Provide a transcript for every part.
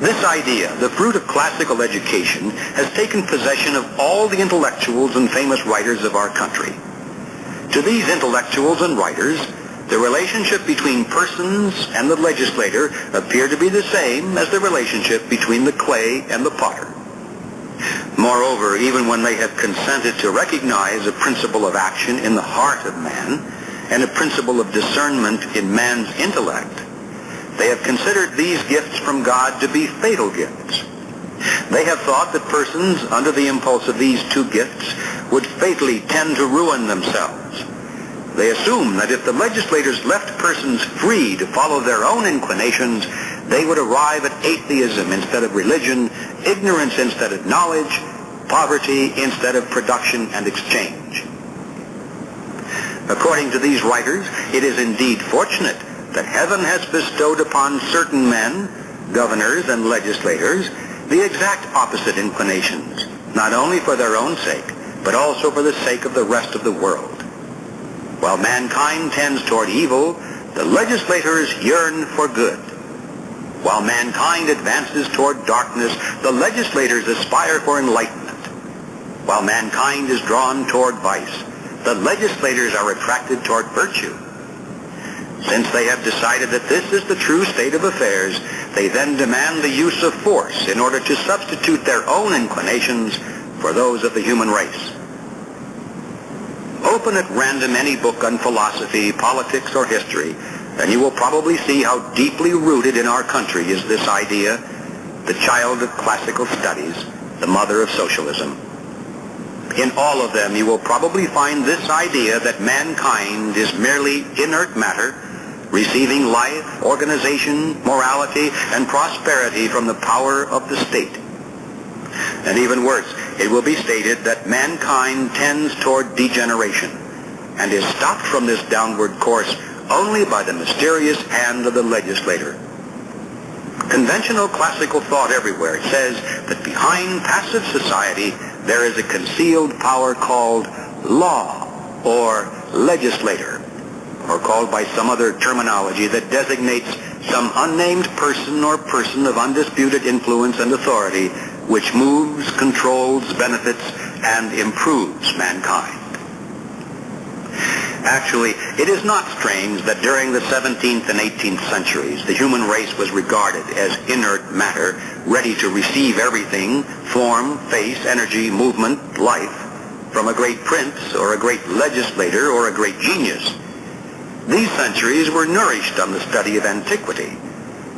This idea, the fruit of classical education, has taken possession of all the intellectuals and famous writers of our country. To these intellectuals and writers, the relationship between persons and the legislator appear to be the same as the relationship between the clay and the potter. Moreover, even when they have consented to recognize a principle of action in the heart of man and a principle of discernment in man's intellect, they have considered these gifts from God to be fatal gifts. They have thought that persons under the impulse of these two gifts would fatally tend to ruin themselves. They assume that if the legislators left persons free to follow their own inclinations, they would arrive at atheism instead of religion, ignorance instead of knowledge, poverty instead of production and exchange. According to these writers, it is indeed fortunate that heaven has bestowed upon certain men, governors and legislators, the exact opposite inclinations, not only for their own sake, but also for the sake of the rest of the world. While mankind tends toward evil, the legislators yearn for good. While mankind advances toward darkness, the legislators aspire for enlightenment. While mankind is drawn toward vice, the legislators are attracted toward virtue. Since they have decided that this is the true state of affairs, they then demand the use of force in order to substitute their own inclinations for those of the human race. Open at random any book on philosophy, politics, or history, and you will probably see how deeply rooted in our country is this idea, the child of classical studies, the mother of socialism. In all of them, you will probably find this idea that mankind is merely inert matter, receiving life, organization, morality, and prosperity from the power of the state. And even worse, it will be stated that mankind tends toward degeneration and is stopped from this downward course only by the mysterious hand of the legislator. Conventional classical thought everywhere says that behind passive society there is a concealed power called law or legislator, or called by some other terminology that designates some unnamed person or person of undisputed influence and authority which moves, controls, benefits, and improves mankind. Actually, it is not strange that during the 17th and 18th centuries, the human race was regarded as inert matter, ready to receive everything, form, face, energy, movement, life, from a great prince or a great legislator or a great genius. These centuries were nourished on the study of antiquity,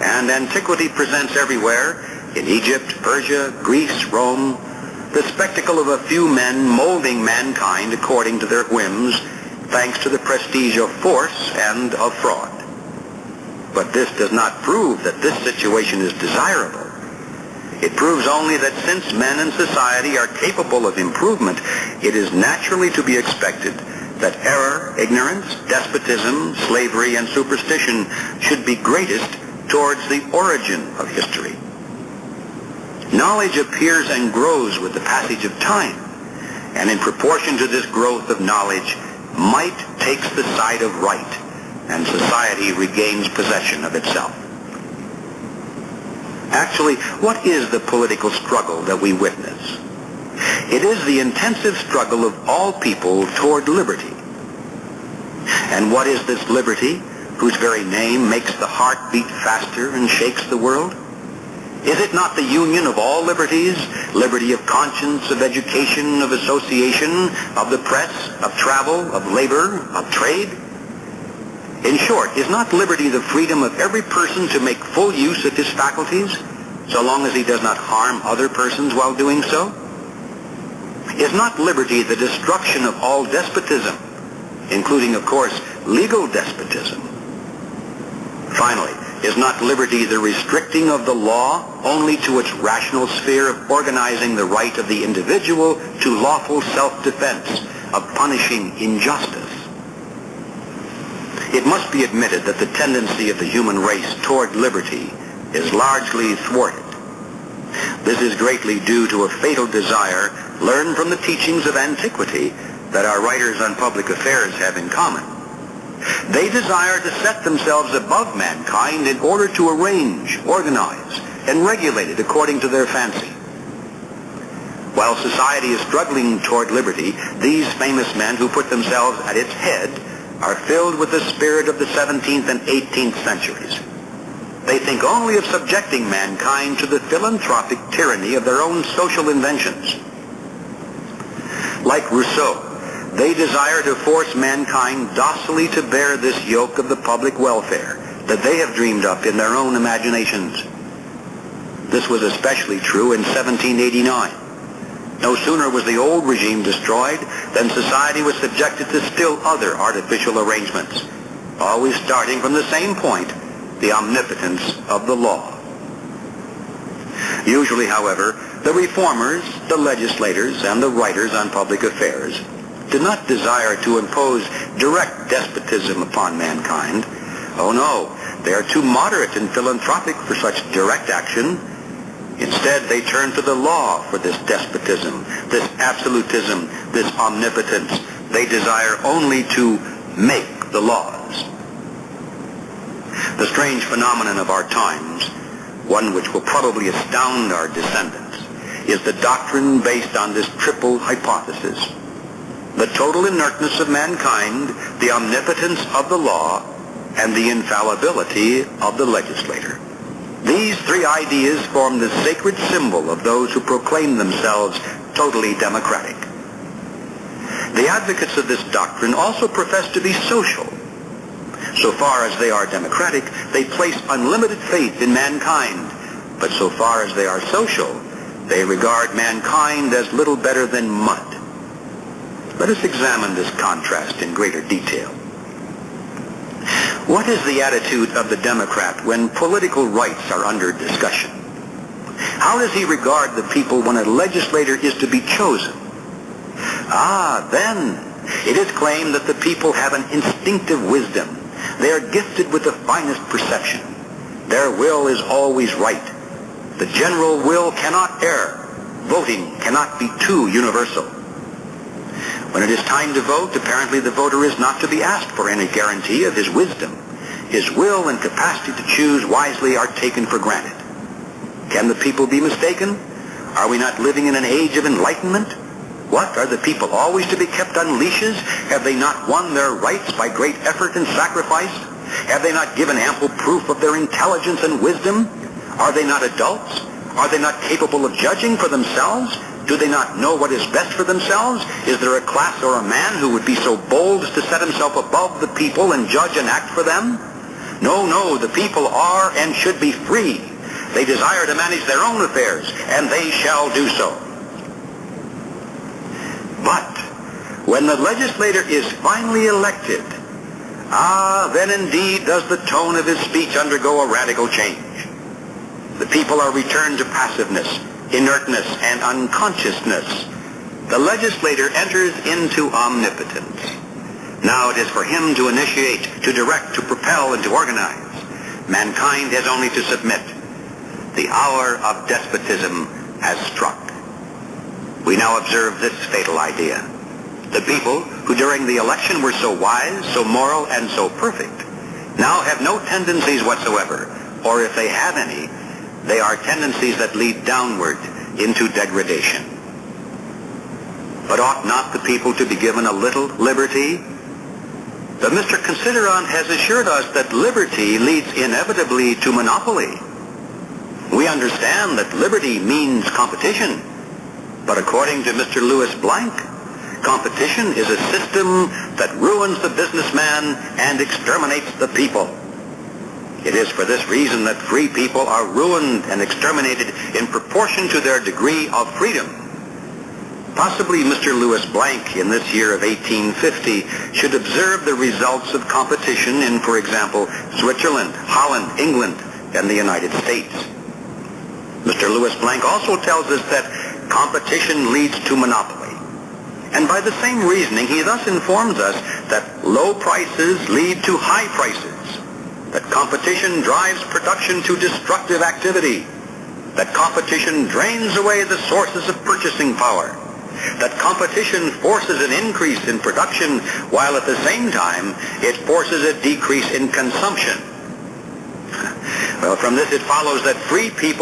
and antiquity presents everywhere, in Egypt, Persia, Greece, Rome, the spectacle of a few men molding mankind according to their whims, thanks to the prestige of force and of fraud. But this does not prove that this situation is desirable. It proves only that since men and society are capable of improvement, it is naturally to be expected that error, ignorance, despotism, slavery, and superstition should be greatest towards the origin of history. Knowledge appears and grows with the passage of time, and in proportion to this growth of knowledge, might takes the side of right, and society regains possession of itself. Actually, what is the political struggle that we witness? It is the intensive struggle of all people toward liberty. And what is this liberty, whose very name makes the heart beat faster and shakes the world? Is it not the union of all liberties, liberty of conscience, of education, of association, of the press, of travel, of labor, of trade? In short, is not liberty the freedom of every person to make full use of his faculties, so long as he does not harm other persons while doing so? Is not liberty the destruction of all despotism, including, of course, legal despotism? Finally, is not liberty the restricting of the law only to its rational sphere of organizing the right of the individual to lawful self-defense, of punishing injustice? It must be admitted that the tendency of the human race toward liberty is largely thwarted. This is greatly due to a fatal desire learned from the teachings of antiquity that our writers on public affairs have in common. They desire to set themselves above mankind in order to arrange, organize, and regulated according to their fancy. While society is struggling toward liberty, these famous men who put themselves at its head are filled with the spirit of the 17th and 18th centuries. They think only of subjecting mankind to the philanthropic tyranny of their own social inventions. Like Rousseau, they desire to force mankind docilely to bear this yoke of the public welfare that they have dreamed up in their own imaginations. This was especially true in 1789. No sooner was the old regime destroyed than society was subjected to still other artificial arrangements, always starting from the same point, the omnipotence of the law. Usually, however, the reformers, the legislators, and the writers on public affairs did not desire to impose direct despotism upon mankind. Oh no, they are too moderate and philanthropic for such direct action. Instead, they turn to the law for this despotism, this absolutism, this omnipotence. They desire only to make the laws. The strange phenomenon of our times, one which will probably astound our descendants, is the doctrine based on this triple hypothesis: the total inertness of mankind, the omnipotence of the law, and the infallibility of the legislator. These three ideas form the sacred symbol of those who proclaim themselves totally democratic. The advocates of this doctrine also profess to be social. So far as they are democratic, they place unlimited faith in mankind. But so far as they are social, they regard mankind as little better than mud. Let us examine this contrast in greater detail. What is the attitude of the Democrat when political rights are under discussion? How does he regard the people when a legislator is to be chosen? Then it is claimed that the people have an instinctive wisdom. They are gifted with the finest perception. Their will is always right. The general will cannot err. Voting cannot be too universal. When it is time to vote, apparently the voter is not to be asked for any guarantee of his wisdom. His will and capacity to choose wisely are taken for granted. Can the people be mistaken? Are we not living in an age of enlightenment? What, are the people always to be kept on leashes? Have they not won their rights by great effort and sacrifice? Have they not given ample proof of their intelligence and wisdom? Are they not adults? Are they not capable of judging for themselves? Do they not know what is best for themselves? Is there a class or a man who would be so bold as to set himself above the people and judge and act for them? No, the people are and should be free. They desire to manage their own affairs, and they shall do so. But when the legislator is finally elected, then indeed does the tone of his speech undergo a radical change. The people are returned to passiveness, inertness, and unconsciousness. The legislator enters into omnipotence. Now it is for him to initiate, to direct, to propel, and to organize. Mankind has only to submit. The hour of despotism has struck. We now observe this fatal idea. The people, who during the election were so wise, so moral, and so perfect, now have no tendencies whatsoever, or if they have any, they are tendencies that lead downward into degradation. But ought not the people to be given a little liberty? But Mr. Considerant has assured us that liberty leads inevitably to monopoly. We understand that liberty means competition, but according to Mr. Louis Blanc, competition is a system that ruins the businessman and exterminates the people. It is for this reason that free people are ruined and exterminated in proportion to their degree of freedom. Possibly Mr. Louis Blanc in this year of 1850 should observe the results of competition in, for example, Switzerland, Holland, England, and the United States. Mr. Louis Blanc also tells us that competition leads to monopoly. And by the same reasoning, he thus informs us that low prices lead to high prices, that competition drives production to destructive activity, that competition drains away the sources of purchasing power, that competition forces an increase in production while at the same time it forces a decrease in consumption. Well, from this it follows that free people